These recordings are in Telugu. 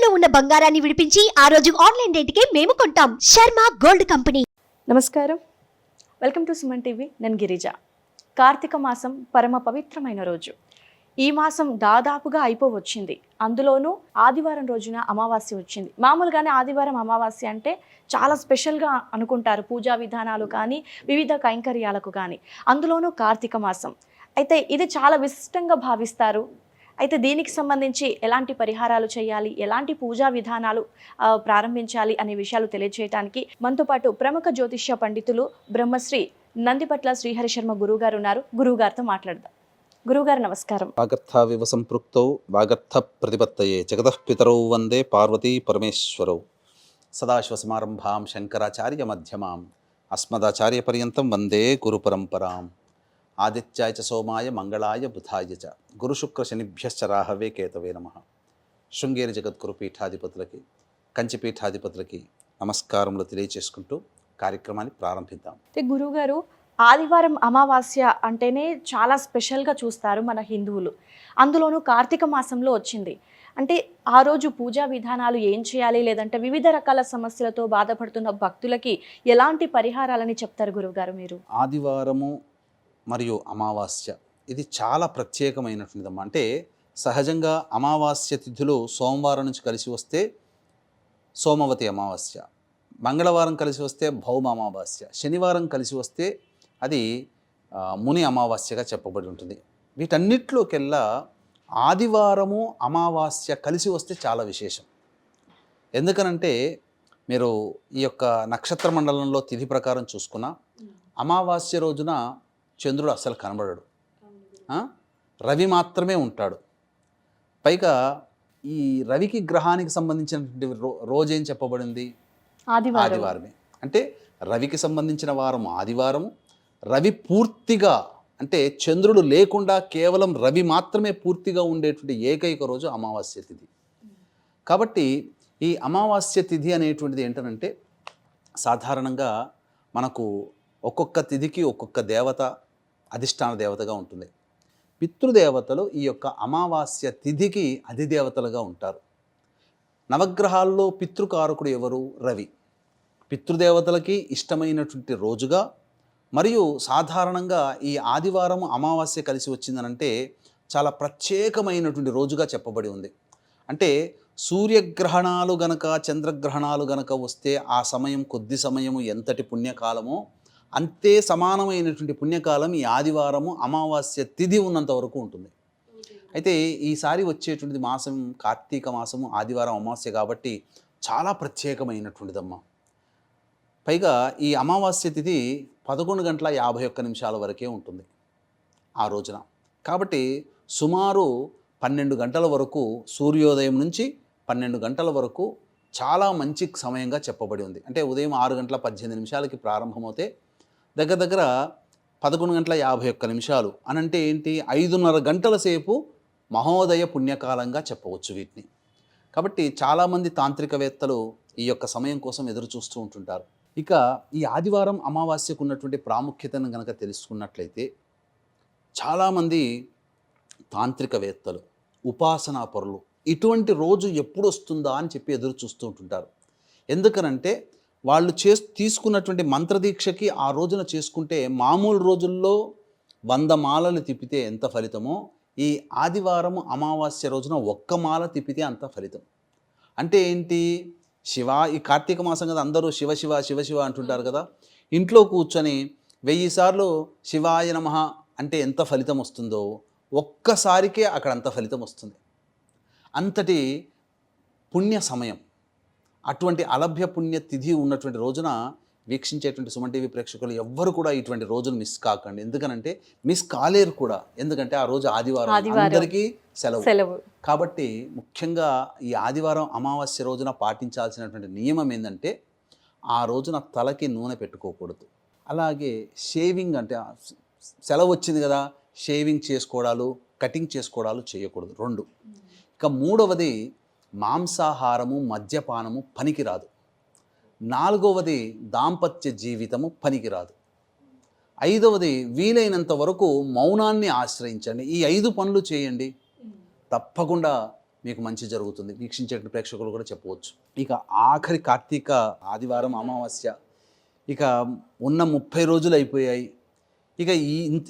ఇంట్లో ఉన్న బంగారాన్ని విడిపించి ఆ రోజు ఆన్లైన్ రేటుకే మేము కొంటాం. Sharma gold company. నమస్కారం, వెల్కమ్ టు సుమన్ టీవీ. నేను గిరిజ. కార్తీక మాసం పరమ పవిత్రమైన రోజు. ఈ మాసం దాదాపుగా అయిపోవచ్చింది. అందులోనూ ఆదివారం రోజున అమావాస్య వచ్చింది. మామూలుగానే ఆదివారం అమావాస్య అంటే చాలా స్పెషల్గా అనుకుంటారు, పూజా విధానాలు కానీ వివిధ కైంకర్యాలకు కానీ. అందులోనూ కార్తీక మాసం అయితే ఇది చాలా విశిష్టంగా భావిస్తారు. అయితే దీనికి సంబంధించి ఎలాంటి పరిహారాలు చేయాలి, ఎలాంటి పూజా విధానాలు ప్రారంభించాలి అనే విషయాలు తెలియజేయడానికి మనతో పాటు ప్రముఖ జ్యోతిష్య పండితులు బ్రహ్మశ్రీ నందిపట్ల శ్రీహరి శర్మ గురువు గారు ఉన్నారు. గురువు గారితో మాట్లాడదాం. గురువుగారు నమస్కారం. వాగర్థావివ సంపృక్తౌ వాగర్థ ప్రతిపత్తయే జగతః పితరౌ వందే పార్వతీ పరమేశ్వరౌ. సదాశివసమారంభాం శంకరాచార్య మధ్యమాం అస్మదాచార్య పర్యంతం వందే గురు పరంపరాం. ఆదిత్యాయ చ సోమాయ మంగళాయ బుధాయ చ గురుశుక్ర శనిభ్యశ్చ రాహవే కేతవే నమః. శృంగేరి జగద్గురు పీఠాధిపతులకి, కంచి పీఠాధిపతులకి నమస్కారములు తెలియచేసుకుంటూ కార్యక్రమాన్ని ప్రారంభిద్దాం. గురువుగారు, ఆదివారం అమావాస్య అంటేనే చాలా స్పెషల్గా చూస్తారు మన హిందువులు. అందులోనూ కార్తీక మాసంలో వచ్చింది అంటే ఆ రోజు పూజా విధానాలు ఏం చేయాలి, లేదంటే వివిధ రకాల సమస్యలతో బాధపడుతున్న భక్తులకి ఎలాంటి పరిహారాలని చెప్తారు గురువుగారు మీరు? ఆదివారము మరియు అమావాస్య ఇది చాలా ప్రత్యేకమైనటువంటిదమ్మా. అంటే సహజంగా అమావాస్య తిథులు సోమవారం నుంచి కలిసి వస్తే సోమవతి అమావాస్య, మంగళవారం కలిసి వస్తే భౌమ అమావాస్య, శనివారం కలిసి వస్తే అది ముని అమావాస్యగా చెప్పబడి ఉంటుంది. వీటన్నిటిలోకెల్లా ఆదివారము అమావాస్య కలిసి వస్తే చాలా విశేషం. ఎందుకనంటే మీరు ఈ యొక్క నక్షత్ర మండలంలో తిథి ప్రకారం చూసుకున్న అమావాస్య రోజున చంద్రుడు అస్సలు కనబడడు, రవి మాత్రమే ఉంటాడు. పైగా ఈ రవికి గ్రహానికి సంబంధించినటువంటి రోజు ఏం చెప్పబడింది? ఆదివారమే. అంటే రవికి సంబంధించిన వారం ఆదివారము. రవి పూర్తిగా అంటే చంద్రుడు లేకుండా కేవలం రవి మాత్రమే పూర్తిగా ఉండేటువంటి ఏకైక రోజు అమావాస్య తిథి. కాబట్టి ఈ అమావాస్య తిథి అనేటువంటిది ఏంటంటే సాధారణంగా మనకు ఒక్కొక్క తిథికి ఒక్కొక్క దేవత అధిష్టాన దేవతగా ఉంటుంది. పితృదేవతలు ఈ యొక్క అమావాస్య తిథికి అధిదేవతలుగా ఉంటారు. నవగ్రహాల్లో పితృకారకుడు ఎవరు? రవి. పితృదేవతలకి ఇష్టమైనటువంటి రోజుగా మరియు సాధారణంగా ఈ ఆదివారం అమావాస్య కలిసి వచ్చిందనంటే చాలా ప్రత్యేకమైనటువంటి రోజుగా చెప్పబడి ఉంది. అంటే సూర్యగ్రహణాలు గనక చంద్రగ్రహణాలు గనక వస్తే ఆ సమయం కొద్ది సమయము ఎంతటి పుణ్యకాలమో అంతే సమానమైనటువంటి పుణ్యకాలం ఈ ఆదివారము అమావాస్య తిథి ఉన్నంత వరకు ఉంటుంది. అయితే ఈసారి వచ్చేటువంటిది మాసం కార్తీక మాసము ఆదివారం అమావాస్య కాబట్టి చాలా ప్రత్యేకమైనటువంటిదమ్మా. పైగా ఈ అమావాస్య తిథి 11:51 వరకే ఉంటుంది ఆ రోజున. కాబట్టి సుమారు 12 గంటల వరకు, సూర్యోదయం నుంచి 12 గంటల వరకు చాలా మంచి సమయంగా చెప్పబడి ఉంది. అంటే ఉదయం 6:18 ప్రారంభమవుతే దగ్గర దగ్గర 11:51 అనంటే ఏంటి? 5:30 గంటల సేపు మహోదయ పుణ్యకాలంగా చెప్పవచ్చు వీటిని. కాబట్టి చాలామంది తాంత్రికవేత్తలు ఈ యొక్క సమయం కోసం ఎదురు చూస్తూ ఉంటుంటారు. ఇక ఈ ఆదివారం అమావాస్యకు ఉన్నటువంటి ప్రాముఖ్యతను కనుక తెలుసుకున్నట్లయితే చాలామంది తాంత్రికవేత్తలు, ఉపాసనా పరులు ఇటువంటి రోజు ఎప్పుడు వస్తుందా అని చెప్పి ఎదురు చూస్తూ ఉంటుంటారు. ఎందుకనంటే వాళ్ళు తీసుకున్నటువంటి మంత్రదీక్షకి ఆ రోజున చేసుకుంటే మామూలు రోజుల్లో 100 మాలలు తిప్పితే ఎంత ఫలితమో ఈ ఆదివారము అమావాస్య రోజున 1 మాల తిప్పితే అంత ఫలితం. అంటే ఏంటి? శివ, ఈ కార్తీక మాసం కదా, అందరూ శివ శివ శివ శివ అంటుంటారు కదా. ఇంట్లో కూర్చొని 1000 సార్లు శివాయ నమః అంటే ఎంత ఫలితం వస్తుందో ఒక్కసారికే అక్కడ అంత ఫలితం వస్తుంది. అంతటి పుణ్య సమయం. అటువంటి అలభ్య పుణ్య తిథి ఉన్నటువంటి రోజున వీక్షించేటువంటి సుమన్ టీవీ ప్రేక్షకులు ఎవ్వరు కూడా ఇటువంటి రోజులు మిస్ కాకండి. ఎందుకనంటే మిస్ కాలేరు కూడా. ఎందుకంటే ఆ రోజు ఆదివారం, అందరికీ సెలవు. కాబట్టి ముఖ్యంగా ఈ ఆదివారం అమావాస్య రోజున పాటించాల్సినటువంటి నియమం ఏంటంటే ఆ రోజున తలకి నూనె పెట్టుకోకూడదు. అలాగే షేవింగ్, అంటే సెలవు వచ్చింది కదా, షేవింగ్ చేసుకోవడాలు, కటింగ్ చేసుకోవడాలు చేయకూడదు. 2. ఇక 3వది మాంసాహారము, మద్యపానము పనికిరాదు. 4వది దాంపత్య జీవితము పనికిరాదు. 5వది వీలైనంత వరకు మౌనాన్ని ఆశ్రయించండి. ఈ 5 పనులు చేయండి, తప్పకుండా మీకు మంచి జరుగుతుంది. వీక్షించే ప్రేక్షకులు కూడా చెప్పవచ్చు. ఇక ఆఖరి కార్తీక ఆదివారం అమావాస్య, ఇక ఉన్న 30 రోజులు అయిపోయాయి. ఇక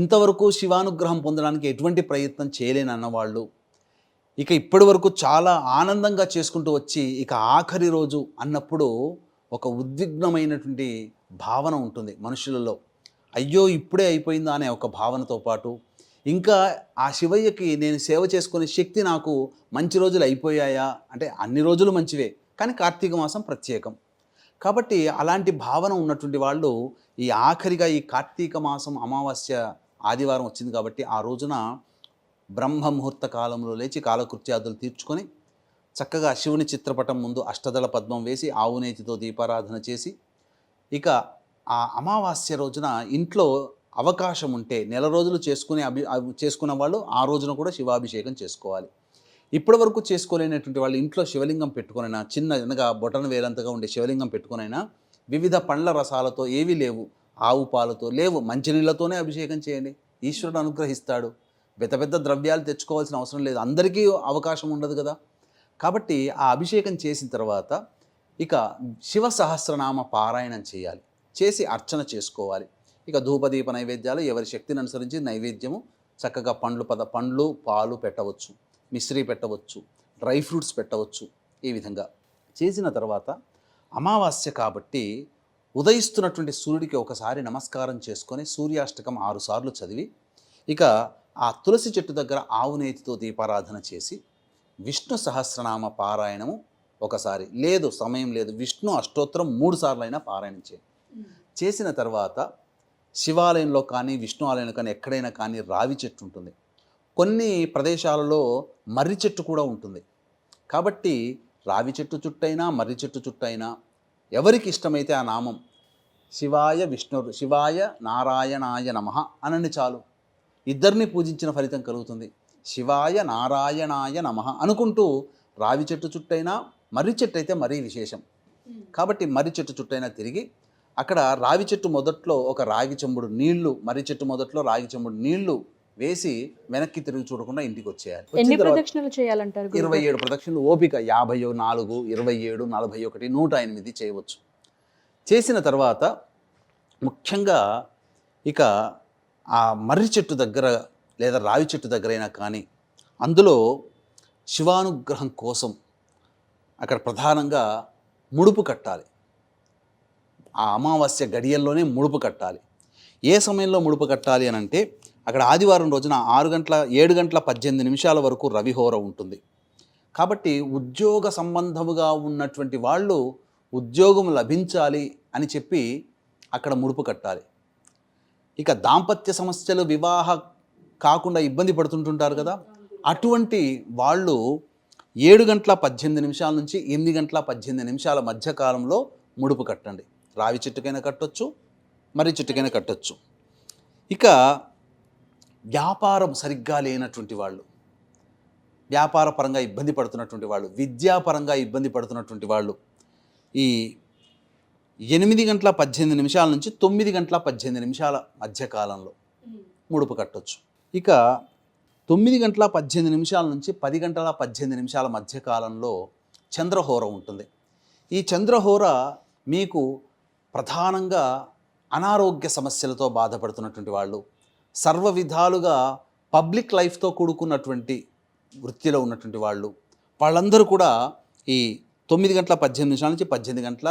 ఇంతవరకు శివానుగ్రహం పొందడానికి ఎటువంటి ప్రయత్నం చేయలేని అన్నవాళ్ళు ఇక ఇప్పటి వరకు చాలా ఆనందంగా చేసుకుంటూ వచ్చి ఇక ఆఖరి రోజు అన్నప్పుడు ఒక ఉద్విగ్నమైనటువంటి భావన ఉంటుంది మనుషులలో. అయ్యో ఇప్పుడే అయిపోయిందా అనే ఒక భావనతో పాటు ఇంకా ఆ శివయ్యకి నేను సేవ చేసుకునే శక్తి నాకు మంచి రోజులు అయిపోయాయా అంటే అన్ని రోజులు మంచివే, కానీ కార్తీక మాసం ప్రత్యేకం కాబట్టి అలాంటి భావన ఉన్నటువంటి వాళ్ళు ఈ ఆఖరిగా ఈ కార్తీక మాసం అమావాస్య ఆదివారం వచ్చింది కాబట్టి ఆ రోజున బ్రహ్మముహూర్త కాలంలో లేచి కాలకృత్యాదులు తీర్చుకొని చక్కగా శివుని చిత్రపటం ముందు అష్టదళ పద్మం వేసి ఆవునేతితో దీపారాధన చేసి ఇక ఆ అమావాస్య రోజున ఇంట్లో అవకాశం ఉంటే నెల రోజులు చేసుకున్న వాళ్ళు ఆ రోజున కూడా శివాభిషేకం చేసుకోవాలి. ఇప్పటి వరకు చేసుకోలేనటువంటి వాళ్ళు ఇంట్లో శివలింగం పెట్టుకునైనా చిన్నగా బొటన వేలంతగా ఉండే శివలింగం పెట్టుకునైనా వివిధ పండ్ల రసాలతో ఏవి లేవు ఆవు పాలతో లేవు మంచినీళ్ళతోనే అభిషేకం చేయండి. ఈశ్వరుడు అనుగ్రహిస్తాడు. పెద్ద ద్రవ్యాలు తెచ్చుకోవాల్సిన అవసరం లేదు, అందరికీ అవకాశం ఉండదు కదా. కాబట్టి ఆ అభిషేకం చేసిన తర్వాత ఇక శివ సహస్రనామ పారాయణం చేయాలి, చేసి అర్చన చేసుకోవాలి. ఇక ధూపదీప నైవేద్యాలు ఎవరి శక్తిని అనుసరించి నైవేద్యము చక్కగా పండ్లు పాలు పెట్టవచ్చు, మిశ్రీ పెట్టవచ్చు, డ్రై ఫ్రూట్స్ పెట్టవచ్చు. ఈ విధంగా చేసిన తర్వాత అమావాస్య కాబట్టి ఉదయిస్తున్నటువంటి సూర్యుడికి ఒకసారి నమస్కారం చేసుకొని సూర్యాష్టకం 6 సార్లు చదివి ఇక ఆ తులసి చెట్టు దగ్గర ఆవునేతితో దీపారాధన చేసి విష్ణు సహస్రనామ పారాయణము ఒకసారి లేదు సమయం లేదు విష్ణు అష్టోత్తరం 3 సార్లు అయినా పారాయణం చేసిన తర్వాత శివాలయంలో కానీ విష్ణు ఆలయంలో కానీ ఎక్కడైనా కానీ రావి చెట్టు ఉంటుంది, కొన్ని ప్రదేశాలలో మర్రి చెట్టు కూడా ఉంటుంది. కాబట్టి రావి చెట్టు చుట్టైనా మర్రి చెట్టు చుట్టైనా ఎవరికి ఇష్టమైతే ఆ నామం శివాయ నారాయణాయ నమః అనండి చాలు. ఇద్దరిని పూజించిన ఫలితం కలుగుతుంది. శివాయ నారాయణాయ నమః అనుకుంటూ రావి చెట్టు చుట్టైనా మర్రి చెట్టు అయితే మరీ విశేషం. కాబట్టి మర్రి చెట్టు చుట్టైనా తిరిగి అక్కడ రావి చెట్టు మొదట్లో ఒక రాగి చెంబుడు నీళ్లు, మర్రి చెట్టు మొదట్లో రాగి చెంబుడు నీళ్లు వేసి వెనక్కి తిరిగి చూడకుండా ఇంటికి వచ్చేయాలి. ఎన్ని ప్రదక్షిణలు చేయాలంటారు? 27 ప్రదక్షిణలు ఓపిక 54, 27, 41, 108 చేయవచ్చు. చేసిన తర్వాత ముఖ్యంగా ఇక ఆ మర్రి చెట్టు దగ్గర లేదా రావి చెట్టు దగ్గరైనా కానీ అందులో శివానుగ్రహం కోసం అక్కడ ప్రధానంగా ముడుపు కట్టాలి. ఆ అమావాస్య గడియల్లోనే ముడుపు కట్టాలి. ఏ సమయంలో ముడుపు కట్టాలి అని అంటే అక్కడ ఆదివారం రోజున 7 గంటల 18 నిమిషాల వరకు రవిహోర ఉంటుంది. కాబట్టి ఉద్యోగ సంబంధముగా ఉన్నటువంటి వాళ్ళు ఉద్యోగం లభించాలి అని చెప్పి అక్కడ ముడుపు కట్టాలి. ఇక దాంపత్య సమస్యలు వివాహ కాకుండా ఇబ్బంది పడుతుంటుంటారు కదా, అటువంటి వాళ్ళు 7 గంటల 18 నిమిషాల నుంచి 8 గంటల 18 నిమిషాల మధ్యకాలంలో ముడుపు కట్టండి. రావి చెట్టుకైనా కట్టొచ్చు, మర్రి చెట్టుకైనా కట్టొచ్చు. ఇక వ్యాపారం సరిగ్గా లేనటువంటి వాళ్ళు, వ్యాపార పరంగా ఇబ్బంది పడుతున్నటువంటి వాళ్ళు, విద్యాపరంగా ఇబ్బంది పడుతున్నటువంటి వాళ్ళు ఈ 8 గంటల 18 నిమిషాల నుంచి 9 గంటల 18 నిమిషాల మధ్యకాలంలో ముడుపు కట్టొచ్చు. ఇక 9 గంటల 18 నిమిషాల నుంచి 10 గంటల 18 నిమిషాల మధ్యకాలంలో చంద్రహోర ఉంటుంది. ఈ చంద్రహోర మీకు ప్రధానంగా అనారోగ్య సమస్యలతో బాధపడుతున్నటువంటి వాళ్ళు, సర్వ విధాలుగా పబ్లిక్ లైఫ్తో కూడుకున్నటువంటి వృత్తిలో ఉన్నటువంటి వాళ్ళందరూ కూడా ఈ 9 గంటల 18 నిమిషాల నుంచి 10 గంటల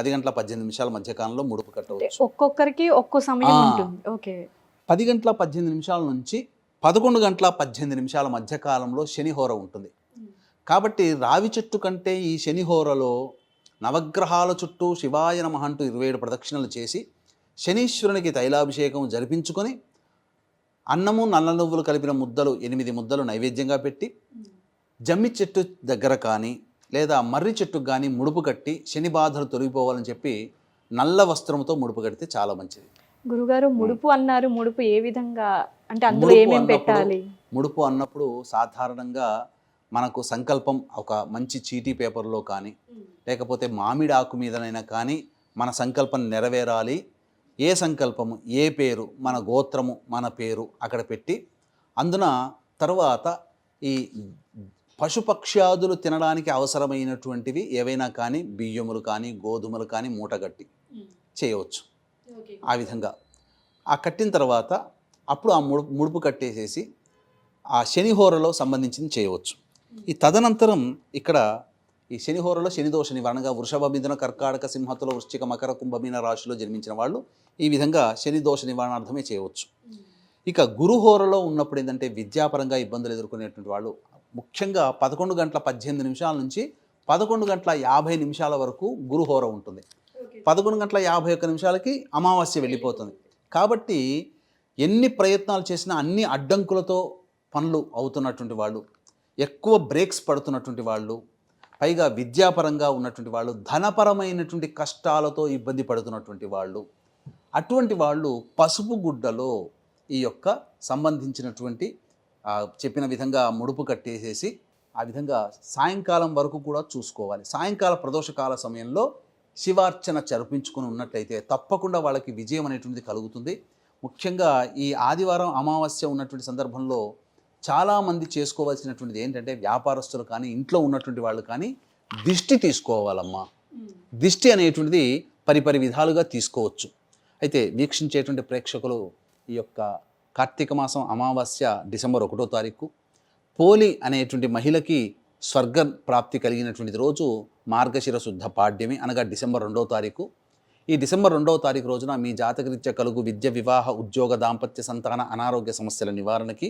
18 నిమిషాల మధ్యకాలంలో ముడుపు కట్టవచ్చు. ఒక్కొక్కరికి ఒక్కో సమయం ఉంటుంది. ఓకే. 10 గంటల 18 నిమిషాల నుంచి 11 గంటల 18 నిమిషాల మధ్యకాలంలో శనిహోర ఉంటుంది. కాబట్టి రావి చెట్టు కంటే ఈ శనిహోరలో నవగ్రహాల చుట్టూ శివాయ నమః అంటూ 27 ప్రదక్షిణలు చేసి శనీశ్వరునికి తైలాభిషేకం జరిపించుకొని అన్నము నల్ల నువ్వులు కలిపిన ముద్దలు 8 ముద్దలు నైవేద్యంగా పెట్టి జమ్మి చెట్టు దగ్గర కానీ లేదా మర్రి చెట్టుకు కానీ ముడుపు కట్టి శని బాధలు తొలగిపోవాలని చెప్పి నల్ల వస్త్రంతో ముడుపు కడితే చాలా మంచిది. గురుగారు ముడుపు అన్నారు, ముడుపు ఏ విధంగా అంటే అందులో ఏమేమి పెట్టాలి? ముడుపు అన్నప్పుడు సాధారణంగా మనకు సంకల్పం ఒక మంచి చీటీ పేపర్లో కానీ లేకపోతే మామిడి ఆకు మీదనైనా కానీ మన సంకల్పం నెరవేరాలి. ఏ సంకల్పము, ఏ పేరు, మన గోత్రము, మన పేరు అక్కడ పెట్టి అందున తర్వాత ఈ పశుపక్ష్యాదులు తినడానికి అవసరమైనటువంటివి ఏవైనా కానీ బియ్యములు కానీ గోధుమలు కానీ మూటగట్టి చేయవచ్చు. ఆ విధంగా ఆ కట్టిన తర్వాత అప్పుడు ఆ ముడుపు కట్టేసేసి ఆ శనిహోరలో సంబంధించింది చేయవచ్చు. ఈ తదనంతరం ఇక్కడ ఈ శనిహోరలో శనిదోష నివారణగా వృషభ మిథున కర్కాటక సింహతుల వృశ్చిక మకర కుంభమీన రాశిలో జన్మించిన వాళ్ళు ఈ విధంగా శనిదోష నివారణార్థమే చేయవచ్చు. ఇక గురుహోరలో ఉన్నప్పుడు ఏంటంటే విద్యాపరంగా ఇబ్బందులు ఎదుర్కొనేటువంటి వాళ్ళు ముఖ్యంగా 11:18 నుంచి 11:50 వరకు గురుహోర ఉంటుంది. 11:51 అమావాస్య వెళ్ళిపోతుంది. కాబట్టి ఎన్ని ప్రయత్నాలు చేసినా అన్ని అడ్డంకులతో పనులు అవుతున్నటువంటి వాళ్ళు, ఎక్కువ బ్రేక్స్ పడుతున్నటువంటి వాళ్ళు, పైగా విద్యాపరంగా ఉన్నటువంటి వాళ్ళు, ధనపరమైనటువంటి కష్టాలతో ఇబ్బంది పడుతున్నటువంటి వాళ్ళు, అటువంటి వాళ్ళు పసుపు గుడ్డలో ఈ యొక్క సంబంధించినటువంటి చెప్పిన విధంగా ముడుపు కట్టేసేసి ఆ విధంగా సాయంకాలం వరకు కూడా చూసుకోవాలి. సాయంకాల ప్రదోషకాల సమయంలో శివార్చన జరిపించుకుని ఉన్నట్లయితే తప్పకుండా వాళ్ళకి విజయం అనేటువంటిది కలుగుతుంది. ముఖ్యంగా ఈ ఆదివారం అమావాస్య ఉన్నటువంటి సందర్భంలో చాలామంది చేసుకోవాల్సినటువంటిది ఏంటంటే వ్యాపారస్తులు కానీ ఇంట్లో ఉన్నటువంటి వాళ్ళు కానీ దిష్టి తీసుకోవాలమ్మా. దిష్టి అనేటువంటిది పరిపరి విధాలుగా తీసుకోవచ్చు. అయితే వీక్షించేటువంటి ప్రేక్షకులు ఈ యొక్క కార్తీక మాసం అమావాస్య డిసెంబర్ 1వ తారీఖు పోలి అనేటువంటి మహిళకి స్వర్గ ప్రాప్తి కలిగినటువంటి రోజు మార్గశిర శుద్ధ పాడ్యమి అనగా డిసెంబర్ 2వ తారీఖు. ఈ డిసెంబర్ 2వ తారీఖు రోజున మీ జాతకరీత్యా కలుగు విద్య, వివాహ, ఉద్యోగ, దాంపత్య, సంతాన, అనారోగ్య సమస్యల నివారణకి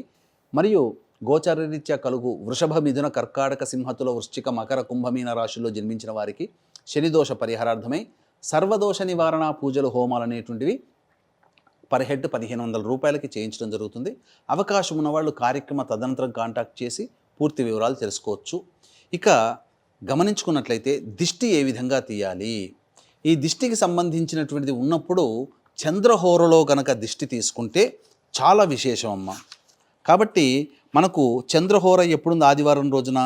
మరియు గోచారరీత్యా కలుగు వృషభ మిథున కర్కాటక సింహతుల వృశ్చిక మకర కుంభమీన రాశుల్లో జన్మించిన వారికి శనిదోష పరిహారార్థమై సర్వదోష నివారణ పూజలు, హోమాలు అనేటువంటివి పర్ హెడ్ 1500 రూపాయలకి చేయించడం జరుగుతుంది. అవకాశం ఉన్నవాళ్ళు కార్యక్రమ తదనంతరం కాంటాక్ట్ చేసి పూర్తి వివరాలు తెలుసుకోవచ్చు. ఇక గమనించుకున్నట్లయితే దిష్టి ఏ విధంగా తీయాలి, ఈ దిష్టికి సంబంధించినటువంటిది ఉన్నప్పుడు చంద్రహోరలో గనక దిష్టి తీసుకుంటే చాలా విశేషం అమ్మ. కాబట్టి మనకు చంద్రహోర ఎప్పుడుంది? ఆదివారం రోజున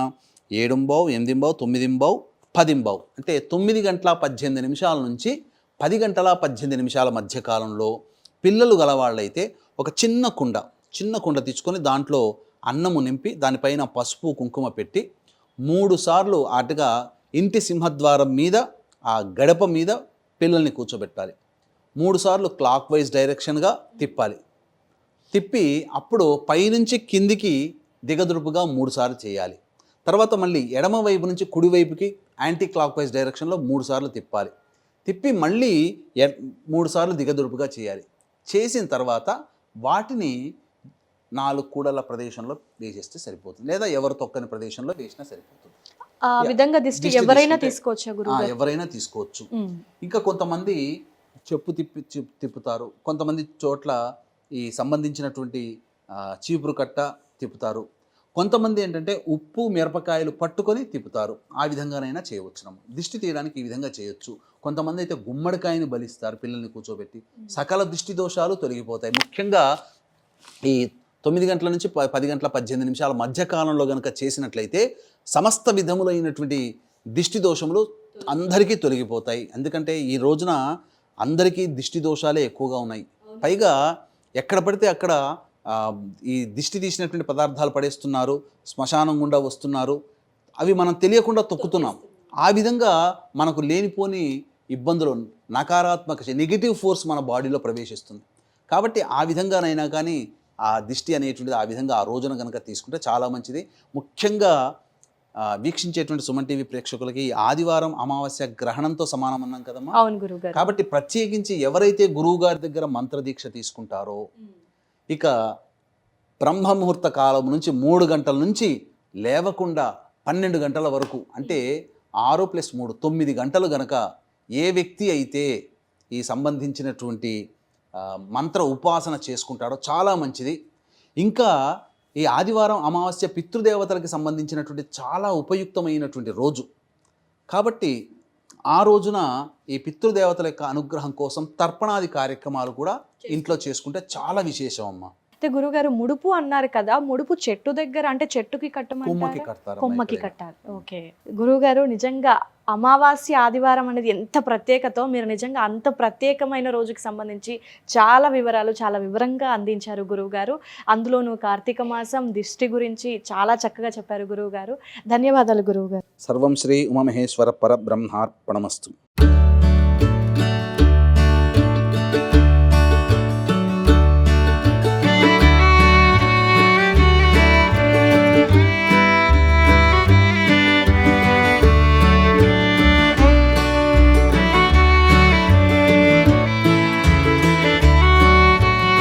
7:00, 8:00, 9:00, 10:00 అంటే 9:18 నుంచి 10:18 మధ్య కాలంలో పిల్లలు గలవాళ్ళైతే ఒక చిన్న కుండ తీసుకొని దాంట్లో అన్నము నింపి దానిపైన పసుపు కుంకుమ పెట్టి 3 సార్లు అటుగా ఇంటి సింహద్వారం మీద ఆ గడప మీద పిల్లల్ని కూర్చోబెట్టాలి. 3 సార్లు క్లాక్ వైజ్ డైరెక్షన్గా తిప్పి అప్పుడు పైనుంచి కిందికి దిగదురుపుగా 3 సార్లు చేయాలి. తర్వాత మళ్ళీ ఎడమ వైపు నుంచి కుడి వైపుకి యాంటీ క్లాక్ వైజ్ డైరెక్షన్లో 3 సార్లు తిప్పి మళ్ళీ 3 సార్లు దిగదురుపుగా చేయాలి. చేసిన తర్వాత వాటిని 4 కూడల ప్రదేశంలో వేసేస్తే సరిపోతుంది, లేదా ఎవరు తొక్కని ప్రదేశంలో వేసినా సరిపోతుంది. ఆ విధంగా దిష్టి ఎవరైనా తీసుకోవచ్చా గురుగారు? ఎవరైనా తీసుకోవచ్చు. ఇంకా కొంతమంది చెప్పు తిప్పుతారు, కొంతమంది చోట్ల ఈ సంబంధించినటువంటి చీపురు కట్ట తిప్పుతారు, కొంతమంది ఏంటంటే ఉప్పు మిరపకాయలు పట్టుకొని తిప్పుతారు. ఆ విధంగానైనా చేయవచ్చు. దిష్టి తీయడానికి ఈ విధంగా చేయొచ్చు. కొంతమంది అయితే గుమ్మడికాయని బలిస్తారు పిల్లల్ని కూర్చోబెట్టి. సకల దిష్టి దోషాలు తొలగిపోతాయి. ముఖ్యంగా ఈ 9 గంటల నుంచి 10:18 మధ్యకాలంలో కనుక చేసినట్లయితే సమస్త విధములైనటువంటి దిష్టి దోషములు అందరికీ తొలగిపోతాయి. ఎందుకంటే ఈ రోజున అందరికీ దిష్టి దోషాలే ఎక్కువగా ఉన్నాయి. పైగా ఎక్కడ పడితే అక్కడ ఈ దిష్టి తీసినటువంటి పదార్థాలు పడేస్తున్నారు, శ్మశానం గుండా వస్తున్నారు, అవి మనం తెలియకుండా తొక్కుతున్నాం. ఆ విధంగా మనకు లేనిపోని ఇబ్బందులు, నకారాత్మక నెగిటివ్ ఫోర్స్ మన బాడీలో ప్రవేశిస్తుంది. కాబట్టి ఆ విధంగానైనా కానీ ఆ దిష్టి అనేటువంటిది ఆ విధంగా ఆ రోజున కనుక తీసుకుంటే చాలా మంచిది. ముఖ్యంగా వీక్షించేటువంటి సుమన్ టీవీ ప్రేక్షకులకి ఆదివారం అమావాస్య గ్రహణంతో సమానం అన్నాం కదమ్మా. అవును గురుగారు. కాబట్టి ప్రత్యేకించి ఎవరైతే గురువు గారి దగ్గర మంత్రదీక్ష తీసుకుంటారో ఇక బ్రహ్మముహూర్త కాలం నుంచి 3 గంటల నుంచి లేవకుండా 12 గంటల వరకు, అంటే 6 + 3 9 గంటలు గనక ఏ వ్యక్తి అయితే ఈ సంబంధించినటువంటి మంత్ర ఉపాసన చేసుకుంటాడో చాలా మంచిది. ఇంకా ఈ ఆదివారం అమావాస్య పితృదేవతలకు సంబంధించినటువంటి చాలా ఉపయుక్తమైనటువంటి రోజు. కాబట్టి ఆ రోజున ఈ పితృదేవతల యొక్క అనుగ్రహం కోసం తర్పణాది కార్యక్రమాలు కూడా ఇంట్లో చేసుకుంటే చాలా విశేషం అమ్మ. అయితే గురుగారు ముడుపు అన్నారు కదా, ముడుపు చెట్టు దగ్గర అంటే చెట్టుకి కట్టమంటారా? కొమ్మకి కడతారు. కొమ్మకి కట్టాలి. ఓకే గురుగారు, నిజంగా అమావాస్య ఆదివారం అనేది ఎంత ప్రత్యేకతో మీరు నిజంగా అంత ప్రత్యేకమైన రోజుకి సంబంధించి చాలా వివరాలు చాలా వివరంగా అందించారు గురువుగారు. అందులోనూ కార్తీక మాసం దిష్టి గురించి చాలా చక్కగా చెప్పారు గురువుగారు. ధన్యవాదాలు గురువుగారు. సర్వం శ్రీ ఉమామహేశ్వర పరబ్రహ్మార్పణమస్తు.